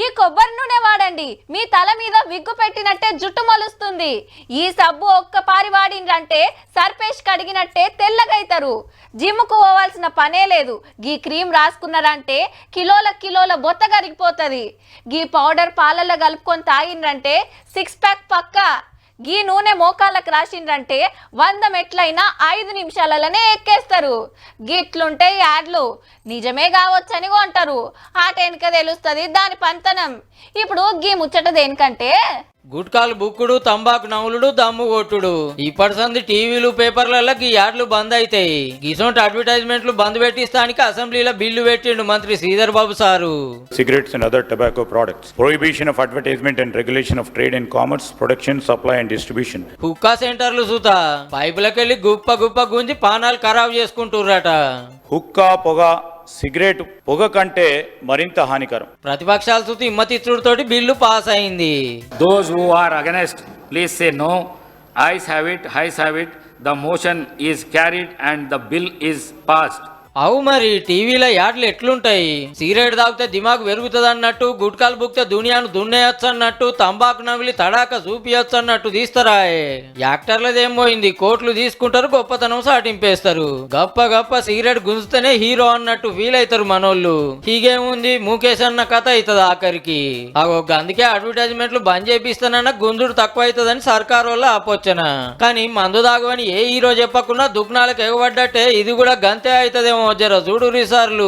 ఈ కొబ్బరి నూనె వాడండి, మీ తల మీద విగ్గు పెట్టినట్టే జుట్టు మొలుస్తుంది. ఈ సబ్బు ఒక్కపారి వాడిండ్రంటే సర్పేష్ కడిగినట్టే తెల్లగైతారు. జిమ్కు పోవాల్సిన పనే లేదు. గీ క్రీమ్ రాసుకున్నారంటే కిలోల బొత్త కరిగిపోతుంది. గీ పౌడర్ పాలల్లో కలుపుకొని తాగిండ్రంటే 6 ప్యాక్ పక్కా. గీ నూనె మోకాళ్ళకు రాసిండ్రంటే 100 మెట్లైనా 5 నిమిషాలలోనే ఎక్కేస్తారు. గిట్లుంటే యాడ్లు నిజమే కావచ్చని కొంటారు. ఆటెనక తెలుస్తుంది దాని పంతనం. ఇప్పుడు గీ ముచ్చట దేనికంటే గుట్కాలు బుక్కుడు, తంబాకు నవ్వులుడు, దమ్ము కొట్టుడు. ఇప్పటి సంది టీవీలు పేపర్లలో ఈ యాడ్లు బంద్ అవుతాయి. గిసొంటి అడ్వర్టైజ్మెంట్లు బంద్ పెట్టిస్తానికి అసెంబ్లీలో బిల్లు పెట్టిండు మంత్రి Sridhar Babu sir. Cigarettes and other tobacco products. Prohibition of advertisement and regulation of trade and commerce, production, supply and distribution. Hookah సెంటర్లు సూత పైపులకెళ్ళి గుప్ప గుంజి పానాలు ఖరాబ్ చేసుకుంటుర్రట. హుక్కా పొగ సిగరెట్ పొగ కంటే మరింత హానికరం. ప్రతిపక్షాలు సూత ఇమ్మతిచ్చుడుతోటి బిల్లు పాస్ అయింది. Those who are against, please say no. Ayes have it. The motion is carried and the bill is passed. అవు మరి టీవీలో యాడ్లు ఎట్లుంటాయి? సిగరెట్ తాగితే దిమాగ్ పెరుగుతుంది అన్నట్టు, గుట్కాలు బుక్తే దునియాను దున్నేయచ్చు అన్నట్టు, తంబాకు నమిలి తడాక చూపియచ్చు అన్నట్టు తీస్తారా? యాక్టర్లదేం పోయింది, కోట్లు తీసుకుంటారు, గొప్పతనం సాటింపేస్తారు. గప్ప సిగరెట్ గుంజుతేనే హీరో అన్నట్టు ఫీల్ అవుతారు మనోళ్ళు. హీగేముంది, ముఖేష్ అన్న కథ అవుతుంది ఆఖరికి. అందుకే అడ్వర్టైజ్మెంట్లు బంద్ చేపిస్తానన్న గుంజుడు తక్కువ అవుతుందని సర్కారు వల్ల ఆపోచన. కానీ మందు దాగవని ఏ హీరో చెప్పకుండా దుగ్నాలకు ఎగబడ్డట్టే ఇది కూడా గంతే అవుతుందేమో. జర చూడు రిసార్లు.